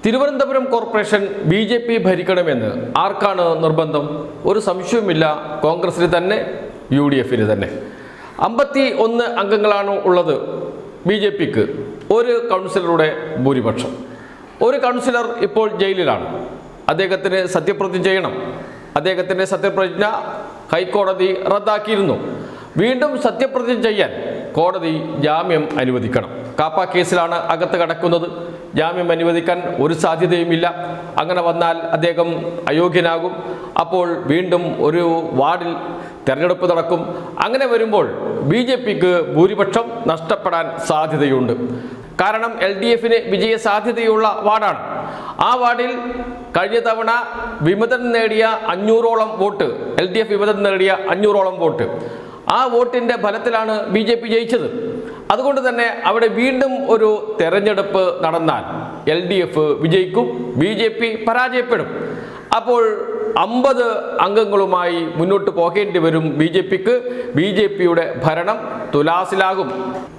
Thiruvananthapuram corporation BJP ഭരിക്കണമെന്ന് ആർക്കാണ് നിർബന്ധം? ഒരു സംശയവുമില്ല, കോൺഗ്രസിന് തന്നെ UDFന് തന്നെ. 51 അംഗങ്ങളാണ് ഉള്ളത് BJPക്ക്. ഒരു കൗൺസിലറുടെ ഭൂരിപക്ഷം. ഒരു കൗൺസിലർ ഇപ്പോൾ ജയിലിലാണ്. അദ്ദേഹത്തിന് സത്യപ്രതിജ്ഞ ചെയ്യണം. അദ്ദേഹത്തിൻ്റെ സത്യപ്രതിജ്ഞ ഹൈക്കോടതി റദ്ദാക്കിയിരുന്നു. വീണ്ടും സത്യപ്രതിജ്ഞ ചെയ്യാൻ കോടതി ജാമ്യം അനുവദിക്കണം. കാപ്പ കേസിലാണ് അകത്ത് കടക്കുന്നത്. ജാമ്യം അനുവദിക്കാൻ ഒരു സാധ്യതയുമില്ല. അങ്ങനെ വന്നാൽ അദ്ദേഹം അയോഗ്യനാകും. അപ്പോൾ വീണ്ടും ഒരു വാർഡിൽ തെരഞ്ഞെടുപ്പ് നടക്കും. അങ്ങനെ വരുമ്പോൾ BJPക്ക് ഭൂരിപക്ഷം നഷ്ടപ്പെടാൻ സാധ്യതയുണ്ട്. കാരണം LDFന് വിജയ സാധ്യതയുള്ള വാർഡാണ്. ആ വാർഡിൽ കഴിഞ്ഞ തവണ വിമതൻ നേടിയ 500ഓളം വോട്ട്, LDF വിമതൻ നേടിയ 500ഓളം വോട്ട്, ആ വോട്ടിൻ്റെ ഫലത്തിലാണ് BJP ജയിച്ചത്. അതുകൊണ്ട് തന്നെ അവിടെ വീണ്ടും ഒരു തെരഞ്ഞെടുപ്പ് നടന്നാൽ LDF വിജയിക്കും, BJP പരാജയപ്പെടും. അപ്പോൾ 50 അംഗങ്ങളുമായി മുന്നോട്ട് പോകേണ്ടി വരും BJPക്ക്. BJPയുടെ ഭരണം തുലാസിലാകും.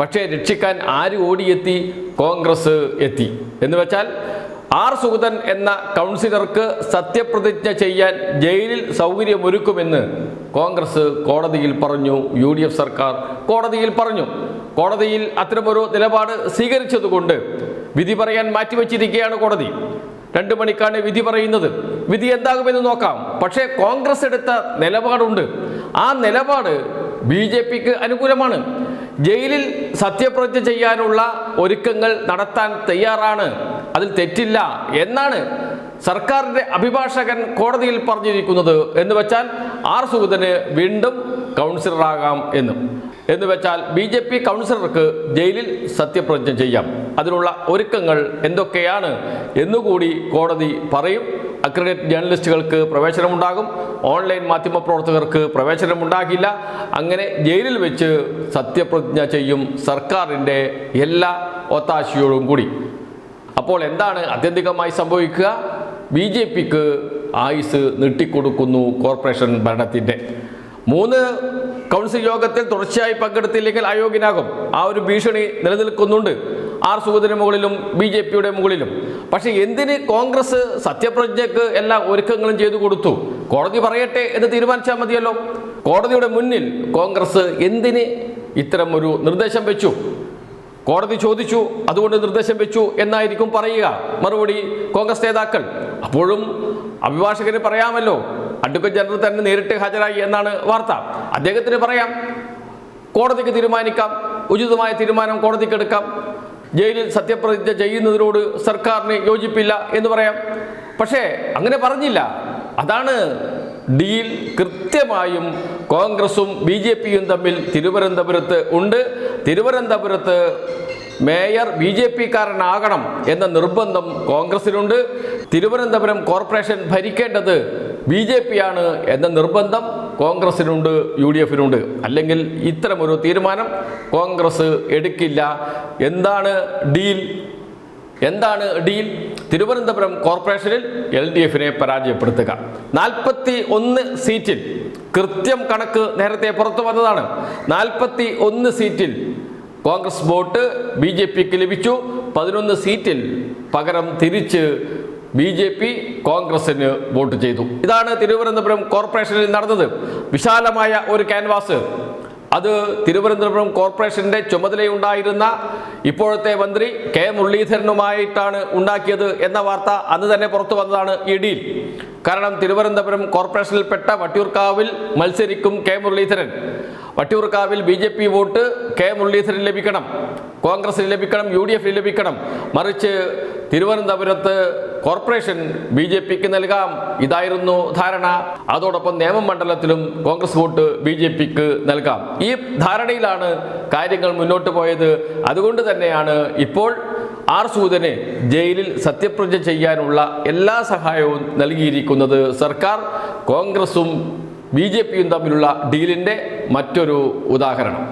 പക്ഷേ രക്ഷിക്കാൻ ആര് ഓടിയെത്തി? കോൺഗ്രസ് എത്തി. എന്ന് വെച്ചാൽ R. സുഗതൻ എന്ന കൗൺസിലർക്ക് സത്യപ്രതിജ്ഞ ചെയ്യാൻ ജയിലിൽ സൗകര്യമൊരുക്കുമെന്ന് കോൺഗ്രസ് കോടതിയിൽ പറഞ്ഞു. UDF സർക്കാർ കോടതിയിൽ പറഞ്ഞു. കോടതിയിൽ അത്തരമൊരു നിലപാട് സ്വീകരിച്ചതുകൊണ്ട് വിധി പറയാൻ മാറ്റിവെച്ചിരിക്കുകയാണ് കോടതി. 2 മണിക്കാണ് വിധി പറയുന്നത്. വിധി എന്താകുമെന്ന് നോക്കാം. പക്ഷേ കോൺഗ്രസ് എടുത്ത നിലപാടുണ്ട്. ആ നിലപാട് BJPക്ക് അനുകൂലമാണ്. ജയിലിൽ സത്യപ്രതിജ്ഞ ചെയ്യാനുള്ള ഒരുക്കങ്ങൾ നടത്താൻ തയ്യാറാണ്, അതിൽ തെറ്റില്ല എന്നാണ് സർക്കാരിൻ്റെ അഭിഭാഷകൻ കോടതിയിൽ പറഞ്ഞിരിക്കുന്നത്. എന്ന് വെച്ചാൽ R. സുഗതന് വീണ്ടും കൗൺസിലറാകാം എന്ന് വെച്ചാൽ BJP കൗൺസിലർക്ക് ജയിലിൽ സത്യപ്രതിജ്ഞ ചെയ്യാം. അതിനുള്ള ഒരുക്കങ്ങൾ എന്തൊക്കെയാണ് എന്നുകൂടി കോടതി പറയും. അക്രഡിറ്റഡ് ജേർണലിസ്റ്റുകൾക്ക് പ്രവേശനമുണ്ടാകും, ഓൺലൈൻ മാധ്യമപ്രവർത്തകർക്ക് പ്രവേശനമുണ്ടാകില്ല. അങ്ങനെ ജയിലിൽ വെച്ച് സത്യപ്രതിജ്ഞ ചെയ്യും, സർക്കാരിൻ്റെ എല്ലാ ഒത്താശയോടും കൂടി. അപ്പോൾ എന്താണ് ആത്യന്തികമായി സംഭവിക്കുക? BJPക്ക് ആയുസ് നീട്ടിക്കൊടുക്കുന്നു കോർപ്പറേഷൻ ഭരണത്തിൻ്റെ. 3 കൗൺസിൽ യോഗത്തിൽ തുടർച്ചയായി പങ്കെടുത്തില്ലെങ്കിൽ അയോഗ്യനാകും. ആ ഒരു ഭീഷണി നിലനിൽക്കുന്നുണ്ട് R. സുഗതന് മുകളിലും BJPയുടെ മുകളിലും. പക്ഷേ എന്തിന് കോൺഗ്രസ് സത്യപ്രതിജ്ഞയ്ക്ക് എല്ലാ ഒരുക്കങ്ങളും ചെയ്തു കൊടുത്തു? കോടതി പറയട്ടെ എന്ന് തീരുമാനിച്ചാൽ മതിയല്ലോ. കോടതിയുടെ മുന്നിൽ കോൺഗ്രസ് എന്തിന് ഇത്തരം ഒരു നിർദ്ദേശം വെച്ചു? കോടതി ചോദിച്ചു, അതുകൊണ്ട് നിർദ്ദേശം വെച്ചു എന്നായിരിക്കും പറയുക മറുപടി കോൺഗ്രസ് നേതാക്കൾ. അപ്പോഴും അഭിഭാഷകന് പറയാമല്ലോ, അഡ്വക്കേറ്റ് ജനറൽ തന്നെ നേരിട്ട് ഹാജരായി എന്നാണ് വാർത്ത. അദ്ദേഹത്തിന് പറയാം, കോടതിക്ക് തീരുമാനിക്കാം, ഉചിതമായ തീരുമാനം കോടതിക്ക് എടുക്കാം, ജയിലിൽ സത്യപ്രതിജ്ഞ ചെയ്യുന്നതിനോട് സർക്കാരിന് യോജിപ്പില്ല എന്ന് പറയാം. പക്ഷേ അങ്ങനെ പറഞ്ഞില്ല. അതാണ് ഡീൽ. കൃത്യമായും കോൺഗ്രസും BJPയും തമ്മിൽ തിരുവനന്തപുരത്ത് ഉണ്ട്. തിരുവനന്തപുരത്ത് മേയർ BJPക്കാരനാകണം എന്ന നിർബന്ധം കോൺഗ്രസിനുണ്ട്. തിരുവനന്തപുരം കോർപ്പറേഷൻ ഭരിക്കേണ്ടത് BJPയാണ് എന്ന നിർബന്ധം കോൺഗ്രസിനുണ്ട്, UDFനുണ്ട്. അല്ലെങ്കിൽ ഇത്തരമൊരു തീരുമാനം കോൺഗ്രസ് എടുക്കില്ല. എന്താണ് ഡീൽ? തിരുവനന്തപുരം കോർപ്പറേഷനിൽ LDFനെ പരാജയപ്പെടുത്തുക. 41 സീറ്റിൽ, കൃത്യം കണക്ക് നേരത്തെ പുറത്തു വന്നതാണ്, 41 സീറ്റിൽ കോൺഗ്രസ് വോട്ട് BJPക്ക് ലഭിച്ചു. 11 സീറ്റിൽ പകരം തിരിച്ച് BJP കോൺഗ്രസിന് വോട്ട് ചെയ്തു. ഇതാണ് തിരുവനന്തപുരം കോർപ്പറേഷനിൽ നടന്നത്. വിശാലമായ ഒരു ക്യാൻവാസ്. അത് തിരുവനന്തപുരം കോർപ്പറേഷൻ്റെ ചുമതലയുണ്ടായിരുന്ന ഇപ്പോഴത്തെ മന്ത്രി K. മുരളീധരനുമായിട്ടാണ് ഉണ്ടാക്കിയത് എന്ന വാർത്ത അന്ന് തന്നെ പുറത്തു വന്നതാണ് ഈ ഡീൽ. കാരണം തിരുവനന്തപുരം കോർപ്പറേഷനിൽപ്പെട്ട വട്ടിയൂർക്കാവിൽ മത്സരിക്കും K. മുരളീധരൻ. വട്ടിയൂർക്കാവിൽ BJP വോട്ട് K. മുരളീധരൻ ലഭിക്കണം, കോൺഗ്രസിന് ലഭിക്കണം, UDFന് ലഭിക്കണം. മറിച്ച് തിരുവനന്തപുരത്ത് കോർപ്പറേഷൻ BJPക്ക് നൽകാം, ഇതായിരുന്നു ധാരണ. അതോടൊപ്പം നിയമമണ്ഡലത്തിലും കോൺഗ്രസ് വോട്ട് BJPക്ക് നൽകാം. ഈ ധാരണയിലാണ് കാര്യങ്ങൾ മുന്നോട്ട് പോയത്. അതുകൊണ്ട് തന്നെയാണ് ഇപ്പോൾ R. സുഗതന് ജയിലിൽ സത്യപ്രതിജ്ഞ ചെയ്യാനുള്ള എല്ലാ സഹായവും നൽകിയിരിക്കുന്നത് സർക്കാർ. കോൺഗ്രസും BJPയും തമ്മിലുള്ള ഡീലിൻ്റെ മറ്റൊരു ഉദാഹരണം.